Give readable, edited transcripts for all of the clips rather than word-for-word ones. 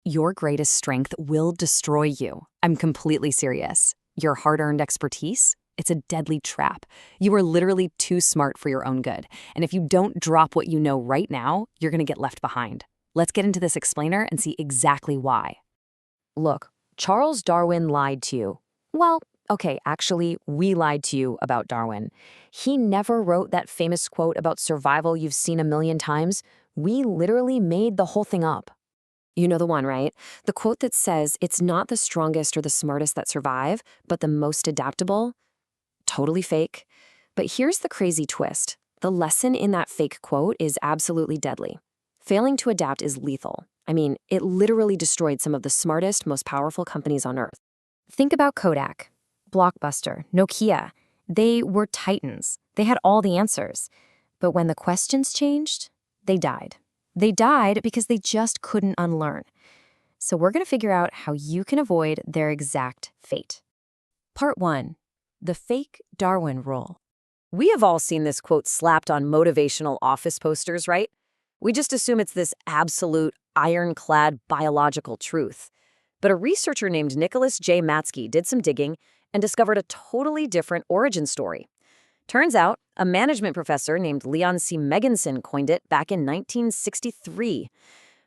Your greatest strength will destroy you. I'm completely serious. Your hard-earned expertise? It's a deadly trap. You are literally too smart for your own good. And if you don't drop what you know right now, you're going to get left behind. Let's get into this explainer and see exactly why. Look, Charles Darwin lied to you. Well, okay, actually, we lied to you about Darwin. He never wrote that famous quote about survival you've seen a million times. We literally made the whole thing up. You know the one, right? The quote that says, it's not the strongest or the smartest that survive, but the most adaptable. Totally fake. But here's the crazy twist. The lesson in that fake quote is absolutely deadly. Failing to adapt is lethal. I mean, it literally destroyed some of the smartest, most powerful companies on Earth. Think about Kodak, Blockbuster, Nokia. They were titans. They had all the answers. But when the questions changed, they died. They died because they just couldn't unlearn. So we're going to figure out how you can avoid their exact fate. Part 1. The fake Darwin rule. We have all seen this quote slapped on motivational office posters, right? We just assume it's this absolute, ironclad biological truth. But a researcher named Nicholas J. Matsky did some digging and discovered a totally different origin story. Turns out, a management professor named Leon C. Megginson coined it back in 1963.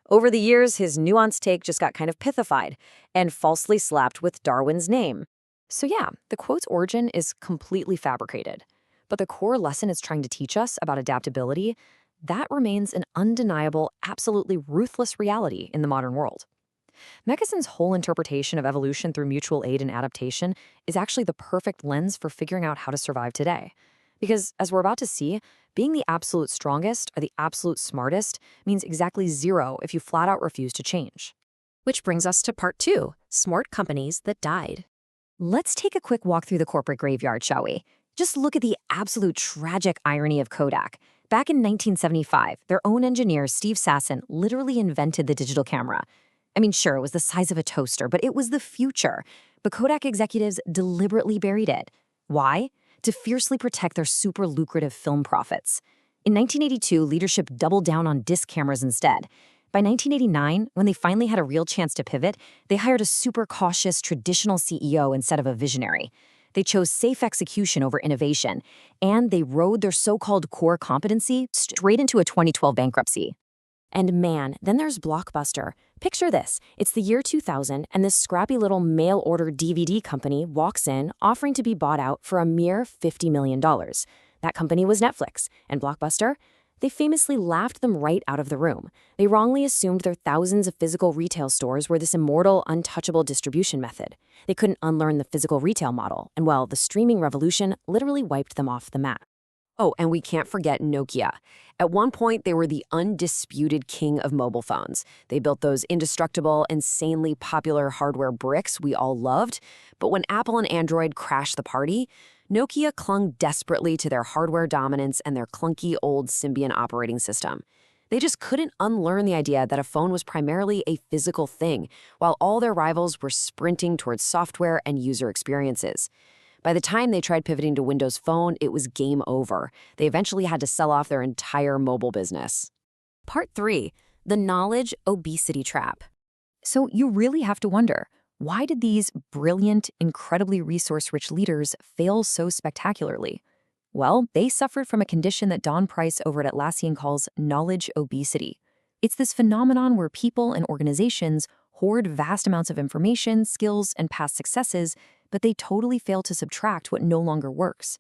Over the years, his nuanced take just got kind of pithified and falsely slapped with Darwin's name. So yeah, the quote's origin is completely fabricated. But the core lesson it's trying to teach us about adaptability, that remains an undeniable, absolutely ruthless reality in the modern world. Megginson's whole interpretation of evolution through mutual aid and adaptation is actually the perfect lens for figuring out how to survive today. Because, as we're about to see, being the absolute strongest or the absolute smartest means exactly zero if you flat out refuse to change. Which brings us to part 2, smart companies that died. Let's take a quick walk through the corporate graveyard, shall we? Just look at the absolute tragic irony of Kodak. Back in 1975, their own engineer, Steve Sasson, literally invented the digital camera. I mean, sure, it was the size of a toaster, but it was the future. But Kodak executives deliberately buried it. Why? To fiercely protect their super lucrative film profits. In 1982, leadership doubled down on disc cameras instead. By 1989, when they finally had a real chance to pivot, they hired a super cautious, traditional CEO instead of a visionary. They chose safe execution over innovation, and they rode their so-called core competency straight into a 2012 bankruptcy. And man, then there's Blockbuster. Picture this. It's the year 2000, and this scrappy little mail-order DVD company walks in, offering to be bought out for a mere $50 million. That company was Netflix, and Blockbuster? They famously laughed them right out of the room. They wrongly assumed their thousands of physical retail stores were this immortal, untouchable distribution method. They couldn't unlearn the physical retail model, and well, the streaming revolution literally wiped them off the map. Oh, and we can't forget Nokia. At one point, they were the undisputed king of mobile phones. They built those indestructible, insanely popular hardware bricks we all loved. But when Apple and Android crashed the party, Nokia clung desperately to their hardware dominance and their clunky old Symbian operating system. They just couldn't unlearn the idea that a phone was primarily a physical thing, while all their rivals were sprinting towards software and user experiences. By the time they tried pivoting to Windows Phone, it was game over. They eventually had to sell off their entire mobile business. Part 3. The knowledge obesity trap. So you really have to wonder, why did these brilliant, incredibly resource-rich leaders fail so spectacularly? Well, they suffered from a condition that Don Price over at Atlassian calls knowledge obesity. It's this phenomenon where people and organizations hoard vast amounts of information, skills, and past successes, but they totally fail to subtract what no longer works.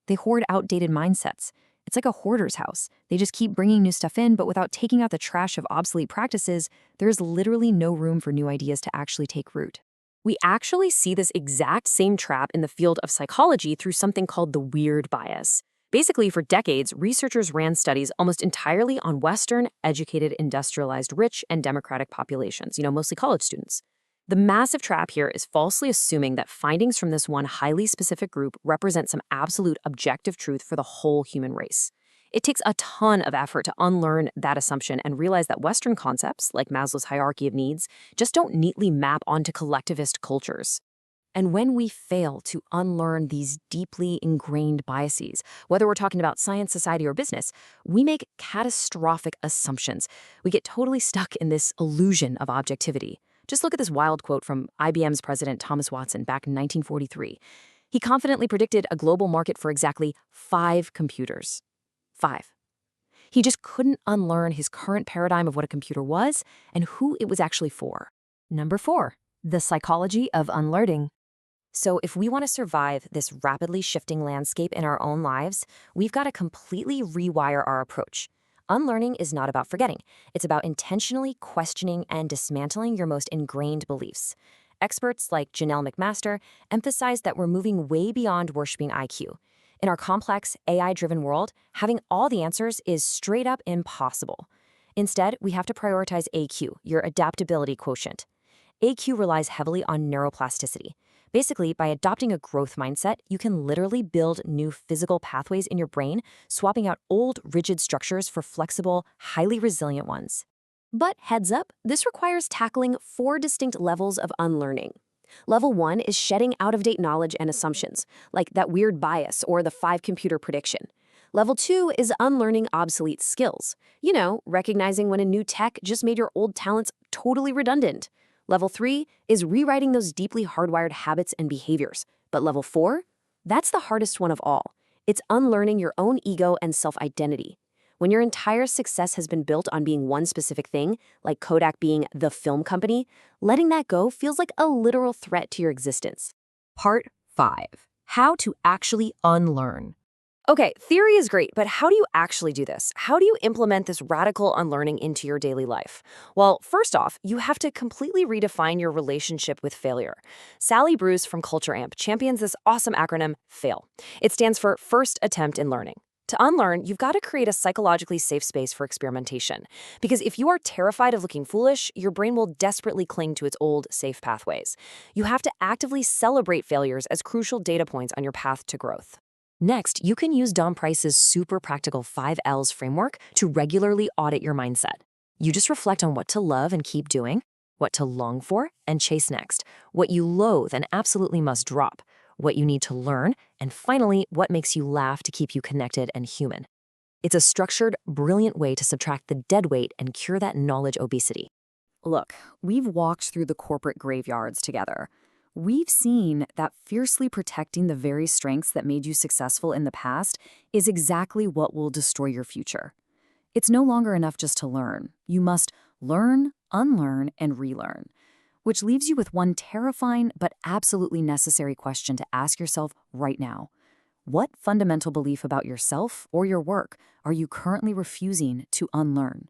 They hoard outdated mindsets. It's like a hoarder's house. They just keep bringing new stuff in, but without taking out the trash of obsolete practices, there is literally no room for new ideas to actually take root. We actually see this exact same trap in the field of psychology through something called the weird bias. Basically, for decades, researchers ran studies almost entirely on Western, educated, industrialized, rich, and democratic populations, mostly college students. The massive trap here is falsely assuming that findings from this one highly specific group represent some absolute objective truth for the whole human race. It takes a ton of effort to unlearn that assumption and realize that Western concepts, like Maslow's hierarchy of needs, just don't neatly map onto collectivist cultures. And when we fail to unlearn these deeply ingrained biases, whether we're talking about science, society, or business, we make catastrophic assumptions. We get totally stuck in this illusion of objectivity. Just look at this wild quote from IBM's president Thomas Watson back in 1943. He confidently predicted a global market for exactly 5 computers. 5. He just couldn't unlearn his current paradigm of what a computer was and who it was actually for. Number 4, the psychology of unlearning. So if we want to survive this rapidly shifting landscape in our own lives, we've got to completely rewire our approach. Unlearning is not about forgetting. It's about intentionally questioning and dismantling your most ingrained beliefs. Experts like Janelle McMaster emphasize that we're moving way beyond worshiping IQ. In our complex, AI-driven world, having all the answers is straight up impossible. Instead, we have to prioritize AQ, your adaptability quotient. AQ relies heavily on neuroplasticity. Basically, by adopting a growth mindset, you can literally build new physical pathways in your brain, swapping out old, rigid structures for flexible, highly resilient ones. But heads up, this requires tackling 4 distinct levels of unlearning. Level 1 is shedding out-of-date knowledge and assumptions, like that weird bias or the 5-computer prediction. Level 2 is unlearning obsolete skills. Recognizing when a new tech just made your old talents totally redundant. Level 3 is rewriting those deeply hardwired habits and behaviors. But level 4? That's the hardest one of all. It's unlearning your own ego and self-identity. When your entire success has been built on being one specific thing, like Kodak being the film company, letting that go feels like a literal threat to your existence. Part 5. How to actually unlearn. Okay, theory is great, but how do you actually do this? How do you implement this radical unlearning into your daily life? Well, first off, you have to completely redefine your relationship with failure. Sally Bruce from Culture Amp champions this awesome acronym, FAIL. It stands for First Attempt in Learning. To unlearn, you've got to create a psychologically safe space for experimentation. Because if you are terrified of looking foolish, your brain will desperately cling to its old, safe pathways. You have to actively celebrate failures as crucial data points on your path to growth. Next, you can use Don Price's super practical 5 L's framework to regularly audit your mindset. You just reflect on what to love and keep doing, what to long for and chase next, what you loathe and absolutely must drop, what you need to learn, and finally, what makes you laugh to keep you connected and human. It's a structured, brilliant way to subtract the dead weight and cure that knowledge obesity. Look, we've walked through the corporate graveyards together. We've seen that fiercely protecting the very strengths that made you successful in the past is exactly what will destroy your future. It's no longer enough just to learn. You must learn, unlearn, and relearn. Which leaves you with one terrifying but absolutely necessary question to ask yourself right now. What fundamental belief about yourself or your work are you currently refusing to unlearn?